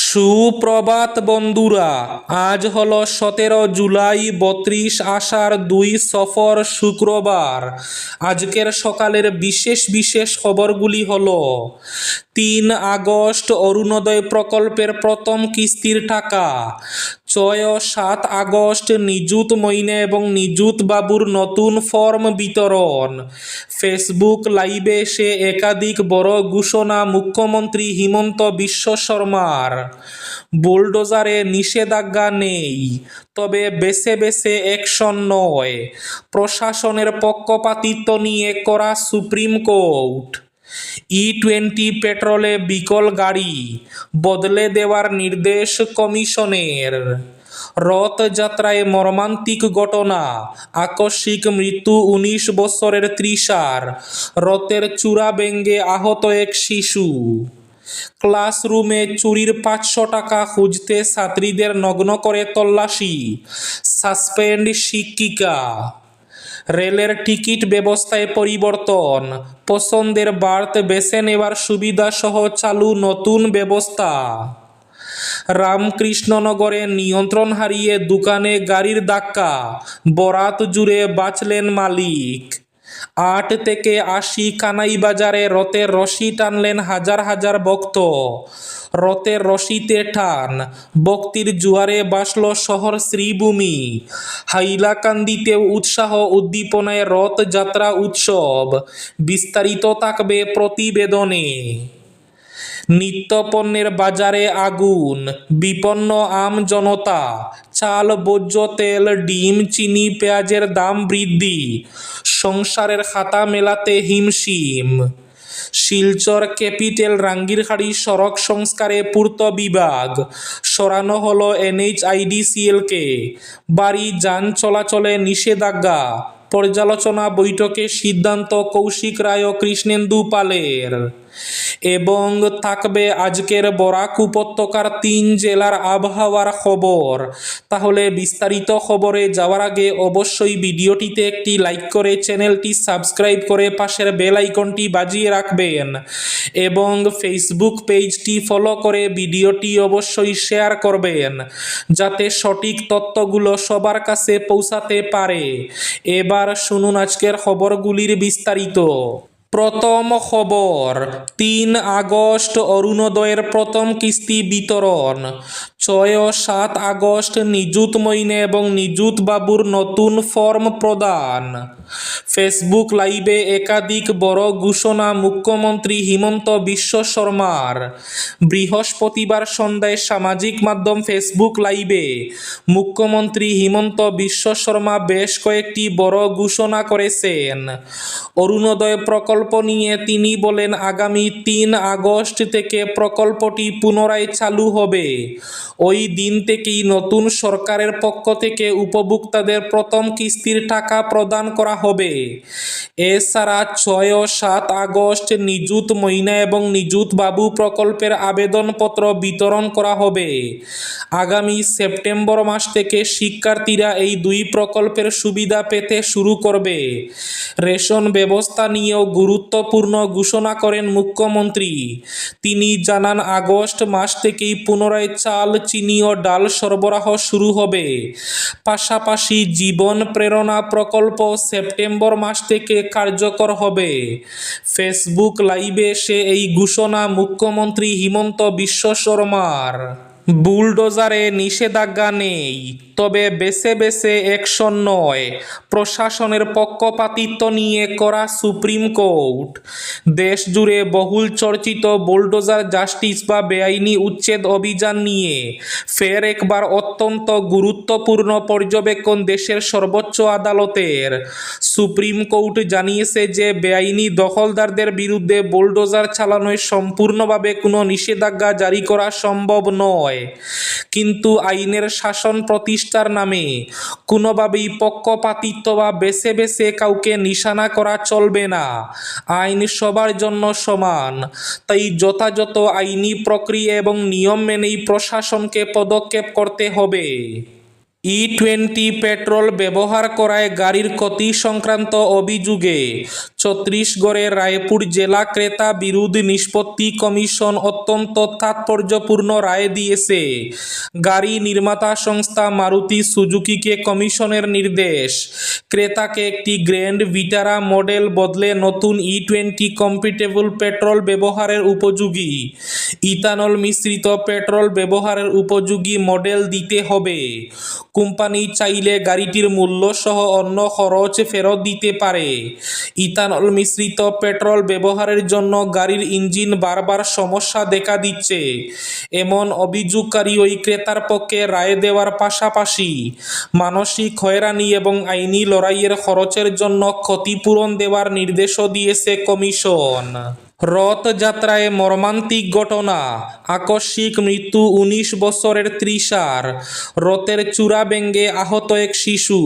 সুপ্রভাত বন্ধুরা, আজ হলো 17 জুলাই, 32 আষাঢ় 2 সফর শুক্রবার। আজকের সকালের বিশেষ বিশেষ খবরগুলি হলো: 3 আগস্ট অরুণোদয় প্রকল্পের প্রথম কিস্তির টাকা, 6 ও 7 আগস্ট নিযুত মইনে এবং নিযুত বাবুর নতুন ফর্ম বিতরণ, ফেসবুক লাইভে এসে একাধিক বড় ঘোষণা মুখ্যমন্ত্রী হিমন্ত বিশ্ব শর্মার, বুলডোজারে নিষেধাজ্ঞা নেই, তবে বেছে বেছে অ্যাকশন নয়, প্রশাসনের পক্ষপাতিত্ব নিয়ে কড়া সুপ্রিম কোর্ট, E20 পেট্রোলে বিকল গাড়ি বদলে দেওয়ার নির্দেশ কমিশনের, রথযাত্রায় মর্মান্তিক ঘটনা, আকস্মিক মৃত্যু 19 বছরের তৃষার, রথের চূড়া ভেঙে আহত এক শিশু, ক্লাসরুমে চুরির 500 টাকা খুঁজতে ছাত্রীদের নগ্ন করে তল্লাশি, সাসপেন্ড শিক্ষিকা, রেলের টিকিট ব্যবস্থায় পরিবর্তন, পছন্দের বার্থ বেছে নেওয়ার সুবিধা সহ চালু নতুন ব্যবস্থা, রামকৃষ্ণনগরে নিয়ন্ত্রণ হারিয়ে দোকানে গাড়ির ধাক্কা, বরাত জুড়ে বাঁচলেন মালিক, 8 থেকে 80 কানাইবাজারে রথের রশি টানলেন হাজার হাজার ভক্ত, রথের রশিতে টান, ভক্তির জোয়ারে ভাসল শহর শ্রীভূমি, হাইলাকান্দিতেও উৎসাহ উদ্দীপনায় রথযাত্রা উৎসব। বিস্তারিত থাকবে প্রতিবেদনে। নিত্যপণ্যের বাজারে আগুন, বিপন্ন আম জনতা, চাল, ভোজ্য তেল, ডিম, চিনি, পেঁয়াজের দাম বৃদ্ধি, সংসারের খাতা মেলাতে হিমশিম। শিলচর ক্যাপিটাল রাঙ্গিরহাটি সড়ক সংস্কারে পূর্ত বিভাগ, সরানো হলো NHIDCL-কে, বাড়ি যান চলাচলে নিষেধাজ্ঞা, পর্যালোচনা বৈঠকে সিদ্ধান্ত কৌশিক রায় ও কৃষ্ণেন্দু পালের। এবং থাকবে আজকের বরাক উপত্যকার 3 জেলার আবহাওয়ার খবর। তাহলে বিস্তারিত খবরে যাওয়ার আগে অবশ্যই ভিডিওটিতে একটি লাইক করে চ্যানেলটি সাবস্ক্রাইব করে পাশের বেল আইকনটি বাজিয়ে রাখবেন এবং ফেসবুক পেজটি ফলো করে ভিডিওটি অবশ্যই শেয়ার করবেন, যাতে সঠিক তথ্যগুলো সবার কাছে পৌঁছাতে পারে। এবার শুনুন আজকের খবরগুলির বিস্তারিত। প্রথম খবর, 3 আগস্ট অরুণোদয়ের প্রথম কিস্তি বিতরণ, 6 ও 7 আগস্ট নিযুত মইনে এবং নিযুত বাবুর নতুন ফর্ম প্রদান, ফেসবুক লাইভে একাধিক বড় ঘোষণা মুখ্যমন্ত্রী হিমন্ত বিশ্ব শর্মার। বৃহস্পতিবার সন্ধ্যায় সামাজিক মাধ্যম ফেসবুক লাইভে মুখ্যমন্ত্রী হিমন্ত বিশ্ব শর্মা বেশ কয়েকটি বড় ঘোষণা করেছেন। অরুণোদয় প্রকল্প নিয়ে তিনি বলেন, আগামী 3 আগস্ট থেকে প্রকল্পটি পুনরায় চালু হবে। ওই দিন থেকেই নতুন সরকারের পক্ষ থেকে উপভোক্তাদের প্রথম কিস্তির টাকা প্রদান করা হবে। এছাড়া 6 ও 7 আগস্ট নিযুত মইনা এবং নিযুত বাবু প্রকল্পের আবেদনপত্র বিতরণ করা হবে। আগামী সেপ্টেম্বর মাস থেকে শিক্ষার্থীরা এই 2 প্রকল্পের সুবিধা পেতে শুরু করবে। রেশন ব্যবস্থা নিয়েও গুরুত্বপূর্ণ ঘোষণা করেন মুখ্যমন্ত্রী। তিনি জানান, আগস্ট মাস থেকেই পুনরায় চাল, চিনি ও ডাল সরবরাহ শুরু হবে। পাশাপাশি জীবন প্রেরণা প্রকল্প সেপ্টেম্বর মাস থেকে কার্যকর হবে। ফেসবুক লাইভে এসে এই ঘোষণা মুখ্যমন্ত্রী হিমন্ত বিশ্ব শর্মার। বুলডোজারে নিষেধাজ্ঞা নেই, তবে বেছে বেছে অ্যাকশন নয়, প্রশাসনের পক্ষপাতিত্ব নিয়ে করা সুপ্রিম কোর্ট। দেশ জুড়ে বহুল চর্চিত বুলডোজার জাস্টিস বা বেআইনি উচ্ছেদ অভিযান নিয়ে ফের একবার অত্যন্ত গুরুত্বপূর্ণ পর্যবেক্ষণ দেশের সর্বোচ্চ আদালতের। সুপ্রিম কোর্ট জানিয়েছে যে বেআইনি দখলদারদের বিরুদ্ধে বুলডোজার চালানোয় সম্পূর্ণভাবে কোনো নিষেধাজ্ঞা জারি করা সম্ভব নয়, কিন্তু আইনের শাসন প্রতিষ্ঠার নামে কোনোভাবেই পক্ষপাতিত্ব বা বেছে বেছে কাউকে নিশানা করা চলবে না। আইন সবার জন্য সমান, তাই যথাযথ আইনি প্রক্রিয়া এবং নিয়ম মেনেই প্রশাসনকে পদক্ষেপ করতে হবে। E20 পেট্রোল ব্যবহার করায় গাড়ির ক্ষতি সংক্রান্ত অভিযোগে ছত্তিশগড়ের রায়পুর জেলা ক্রেতা বিরোধ নিষ্পত্তি কমিশন অত্যন্ত তাৎপর্যপূর্ণ রায় দিয়েছে। গাড়ি নির্মাতা সংস্থা মারুতি সুজুকিকে কমিশনের নির্দেশ, ক্রেতাকে একটি গ্র্যান্ড ভিটারা মডেল বদলে নতুন E20 কম্প্যাটেবল পেট্রোল ব্যবহারের উপযোগী ইথানল মিশ্রিত পেট্রোল ব্যবহারের উপযোগী মডেল দিতে হবে। কোম্পানি চাইলে গাড়িটির মূল্য সহ অন্য খরচ ফেরত দিতে পারে। ইথানল মিশ্রিত পেট্রোল ব্যবহারের জন্য গাড়ির ইঞ্জিন বারবার সমস্যা দেখা দিচ্ছে এমন অভিযোগকারী ওই ক্রেতার পক্ষে রায় দেওয়ার পাশাপাশি মানসিক হয়রানি এবং আইনি লড়াইয়ের খরচের জন্য ক্ষতিপূরণ দেওয়ার নির্দেশও দিয়েছে কমিশন। রথযাত্রায় মর্মান্তিক ঘটনা, আকস্মিক মৃত্যু 19 বছরের তৃষার, রথের চূড়া ভেঙে আহত এক শিশু।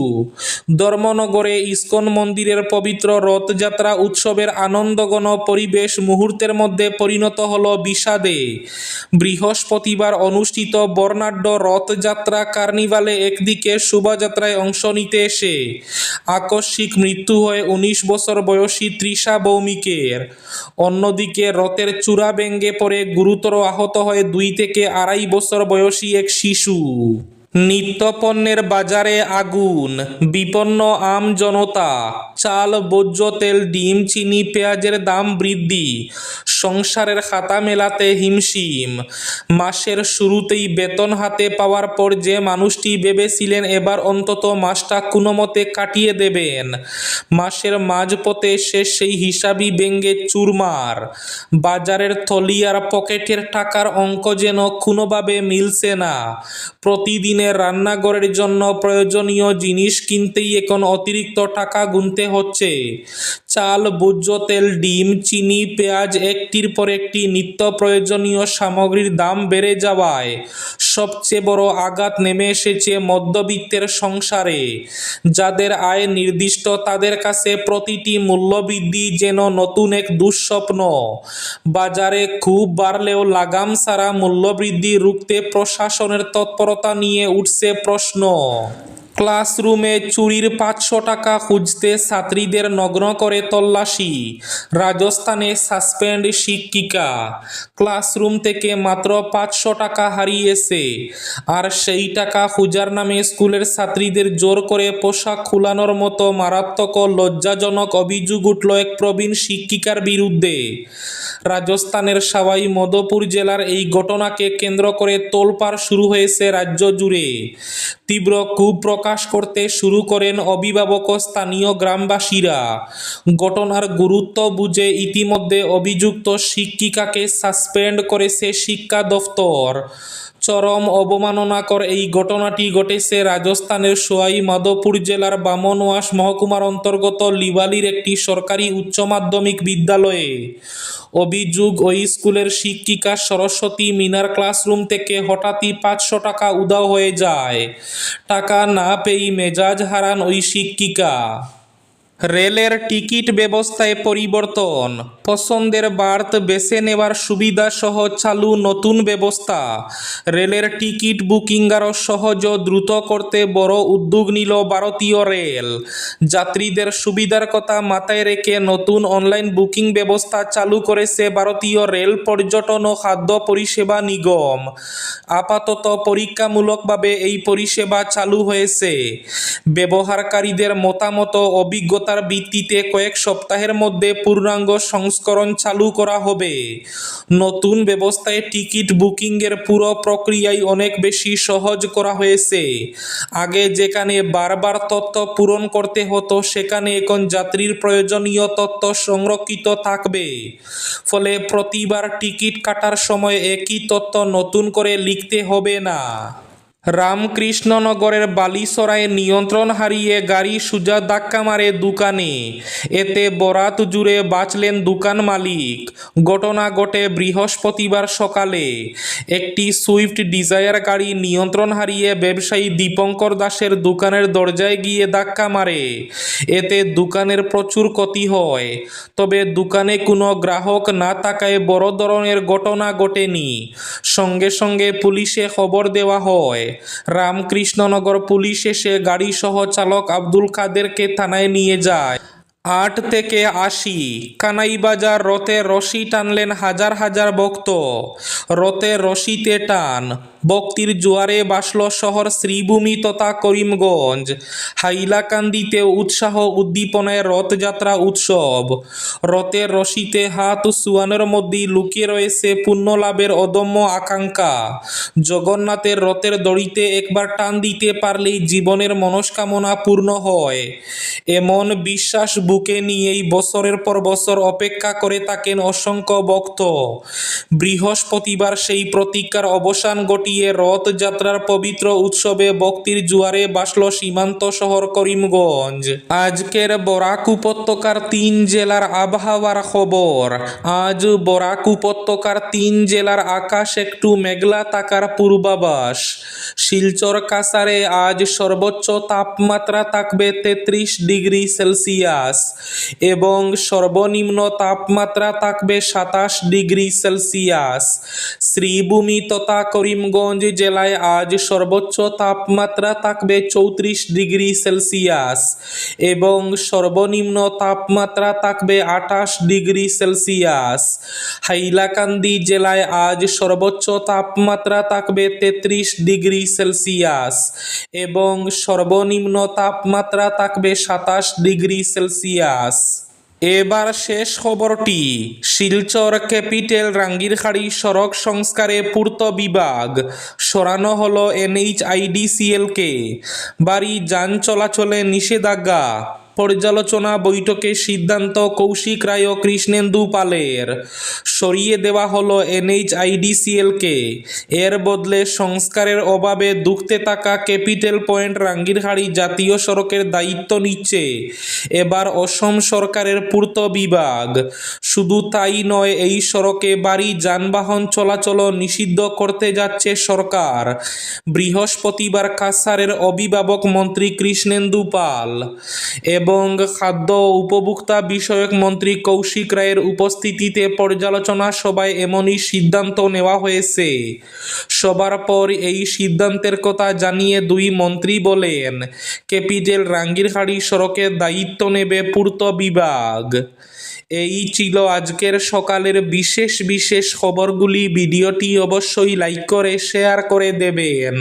ধর্মনগরে ইস্কন মন্দিরের পবিত্র রথযাত্রা উৎসবের আনন্দঘন পরিবেশ মুহূর্তের মধ্যে পরিণত হল বিষাদে। বৃহস্পতিবার অনুষ্ঠিত বর্ণাঢ্য রথযাত্রা কার্নিভালে একদিকে শোভাযাত্রায় অংশ নিতে এসে আকস্মিক মৃত্যু হয় 19 বছর বয়সী তৃষা ভৌমিকের। অন্যদিকে রথের চূড়া ভেঙে পড়ে গুরুতর আহত হয় 2 থেকে 2.5 বছর বয়সী এক শিশু। নিত্যপণ্যের বাজারে আগুন, বিপন্ন আম জনতা। চাল, ভোজ্য তেল, ডিম, চিনি, পেঁয়াজের দাম বৃদ্ধি, সংসারের খাতা মেলাতে হিমশিম। মাসের শুরুতেই বেতন হাতে পাওয়ার পর যে মানুষটি ভেবেছিলেন এবার অন্তত মাসটা কোনোমতে কাটিয়ে দেবেন, মাসের মাঝপথে এসে সেই হিসাবই ভেঙে চুরমার। বাজারের থলি আর পকেটের টাকার অঙ্ক যেন কোনোভাবে মিলছে না। প্রতিদিনের রান্নাঘরের জন্য প্রয়োজনীয় জিনিস কিনতেই এখন অতিরিক্ত টাকা গুনতে হচ্ছে। চাল, ভোজ্য তেল, ডিম, চিনি, পেঁয়াজ একটির পর একটি নিত্য প্রয়োজনীয় সামগ্রীর দাম বেড়ে যাওয়ায় সবচেয়ে বড় আঘাত নেমে এসেছে মধ্যবিত্তের সংসারে। যাদের আয় নির্দিষ্ট তাদের কাছে প্রতিটি মূল্যবৃদ্ধি যেন নতুন এক দুঃস্বপ্ন। বাজারে খুব বাড়লেও লাগাম ছাড়া মূল্যবৃদ্ধি রুখতে প্রশাসনের তৎপরতা নিয়ে উঠছে প্রশ্ন। ক্লাসরুমে চুরির 500 টাকা খুঁজতে ছাত্রীদের নগ্ন করে তল্লাশি, রাজস্থানে সাসপেন্ড শিক্ষিকা। ক্লাসরুম থেকে মাত্র 500 টাকা হারিয়েছে, আর সেই টাকা খোঁজার নামে স্কুলের ছাত্রীদের জোর করে পোশাক খুলানোর মতো মারাত্মক ও লজ্জাজনক অভিযোগ উঠল এক প্রবীণ শিক্ষিকার বিরুদ্ধে। রাজস্থানের সাওয়াই মাধোপুর জেলার এই ঘটনাকে কেন্দ্র করে তোলপাড় শুরু হয়েছে রাজ্য জুড়ে। তীব্র ক্ষোভ প্রকাশ করতে শুরু করেন অভিভাবক ও স্থানীয় গ্রামবাসীরা। ঘটনার গুরুত্ব বুঝে ইতিমধ্যে অভিযুক্ত শিক্ষিকাকে সাসপেন্ড করেছে শিক্ষা দফতর। চরম অবমাননাকর এই ঘটনাটি ঘটেছে রাজস্থানের সওয়াই মাধোপুর জেলার বামনওয়াশ মহকুমার অন্তর্গত লিওয়ালির একটি সরকারি উচ্চ মাধ্যমিক বিদ্যালয়ে। অভিযোগ, ওই স্কুলের শিক্ষিকা সরস্বতী মিনার ক্লাসরুম থেকে হঠাৎই 500 টাকা উধাও হয়ে যায়। টাকা না পেয়ে মেজাজ হারান ওই শিক্ষিকা। রেলের টিকিট ব্যবস্থায় পরিবর্তন, পছন্দের বার্থ বেছে নেওয়ার সুবিধা সহ চালু নতুন ব্যবস্থা। রেলের টিকিট বুকিং আরও সহজ ও দ্রুত করতে বড় উদ্যোগ নিল ভারতীয় রেল। যাত্রীদের সুবিধার কথা মাথায় রেখে নতুন অনলাইন বুকিং ব্যবস্থা চালু করেছে ভারতীয় রেল পর্যটন ও খাদ্য পরিষেবা নিগম। আপাতত পরীক্ষামূলকভাবে এই পরিষেবা চালু হয়েছে। ব্যবহারকারীদের মতামত ও অভিজ্ঞতার ভিত্তিতে কয়েক সপ্তাহের মধ্যে পূর্ণাঙ্গ সংস্করণ চালু করা হবে। নতুন ব্যবস্থায় টিকিট বুকিংয়ের পুরো প্রক্রিয়াই অনেক বেশি সহজ করা হয়েছে। আগে যেখানে বারবার তথ্য পূরণ করতে হতো, সেখানে এখন যাত্রীর প্রয়োজনীয় তথ্য সংরক্ষিত থাকবে। ফলে প্রতিবার টিকিট কাটার সময় একই তথ্য নতুন করে লিখতে হবে না। রামকৃষ্ণনগরের বালিসরায়ে নিয়ন্ত্রণ হারিয়ে গাড়ি সোজা ধাক্কা মারে দোকানে, এতে বরাত জুড়ে বাঁচলেন দোকান মালিক। ঘটনা ঘটে বৃহস্পতিবার সকালে। একটি সুইফট ডিজায়ার গাড়ি নিয়ন্ত্রণ হারিয়ে ব্যবসায়ী দীপঙ্কর দাসের দোকানের দরজায় গিয়ে ধাক্কা মারে। এতে দোকানের প্রচুর ক্ষতি হয়, তবে দোকানে কোনো গ্রাহক না থাকায় বড় ধরনের ঘটনা ঘটেনি। সঙ্গে সঙ্গে পুলিশে খবর দেওয়া হয়। রামকৃষ্ণনগর পুলিশ এসে গাড়িসহ চালক আব্দুল কাদেরকে থানায় নিয়ে যায়। 8 থেকে 80 কানাইবাজার রথে রশি টানলেন হাজার হাজার ভক্ত। রথে রশিতে টান, ভক্তির জোয়ারে বাসল শহর শ্রীভূমি তথা করিমগঞ্জ। হাইলাকান্দিতে উৎসাহ উদ্দীপনায় রথযাত্রা উৎসব। রথের রশিতে হাত সুয়ানের মধ্যেই লুকিয়ে রয়েছে পুণ্য লাভের অদম্য আকাঙ্ক্ষা। জগন্নাথের রথের দড়িতে একবার টান দিতে পারলেই জীবনের মনস্কামনা পূর্ণ হয়, এমন বিশ্বাস বুকে নিয়েই বছরের পর বছর অপেক্ষা করে থাকেন অসংখ্য ভক্ত। বৃহস্পতিবার সেই প্রতীক্ষার অবসান ঘটিয়ে রথযাত্রার পবিত্র উৎসবে ভক্তির জোয়ারে বাসল সীমান্ত শহর করিমগঞ্জ। আজকের বরাক উপত্যকার 3 জেলার আবহাওয়ার খবর। আজ বরাক উপত্যকার 3 জেলার আকাশ একটু মেঘলা থাকার পূর্বাভাস। শিলচর কাছাড়ে আজ সর্বোচ্চ তাপমাত্রা থাকবে 33 ডিগ্রি সেলসিয়াস এবং সর্বনিম্ন তাপমাত্রা থাকবে 27 ডিগ্রি সেলসিয়াস। শ্রীভূমি তথা করিমগঞ্জ জেলায় আজ সর্বোচ্চ তাপমাত্রা থাকবে 34 ডিগ্রি সেলসিয়াস এবং সর্বনিম্ন তাপমাত্রা থাকবে 28 ডিগ্রি সেলসিয়াস। হাইলাকান্দি জেলায় আজ সর্বোচ্চ তাপমাত্রা থাকবে 33 ডিগ্রি সেলসিয়াস এবং সর্বনিম্ন তাপমাত্রা থাকবে 27 ডিগ্রি সেলসিয়াস। এবার শেষ খবরটি। শিলচর ক্যাপিটাল রাঙ্গিরখাড়ি সড়ক সংস্কারে পূর্ত বিভাগ সরানো হলো NHIDCL-কে। বাড়ি যান চলাচলে নিষেধাজ্ঞা। পর্যালোচনা বৈঠকে সিদ্ধান্ত কৌশিক রায় ও কৃষ্ণেন্দু পালের। সরিয়ে দেওয়া হলো NHIDCL-কে। এর বদলে সংস্কারের অভাবে ধুঁকতে থাকা ক্যাপিটাল পয়েন্ট রাঙ্গিরখাড়ি জাতীয় সড়কের দায়িত্ব নিচ্ছে এবার অসম সরকারের পূর্ত বিভাগ। শুধু তাই নয়, এই সড়কে ভারী যানবাহন চলাচলও নিষিদ্ধ করতে যাচ্ছে সরকার। বৃহস্পতিবার কাছাড়ের অভিভাবক মন্ত্রী কৃষ্ণেন্দু পাল এবং খাদ্য ও উপভোক্তা বিষয়ক মন্ত্রী কৌশিক রায়ের উপস্থিতিতে পর্যালোচনা সভায় এমনই সিদ্ধান্ত নেওয়া হয়েছে। সবার পর এই সিদ্ধান্তের কথা জানিয়ে দুই মন্ত্রী বলেন, ক্যাপিটাল রাঙ্গিরখাড়ি সড়কের দায়িত্ব নেবে পূর্ত বিভাগ। এই ছিল আজকের সকালের বিশেষ খবরগুলি। ভিডিওটি অবশ্যই লাইক করে শেয়ার করে দেবেন।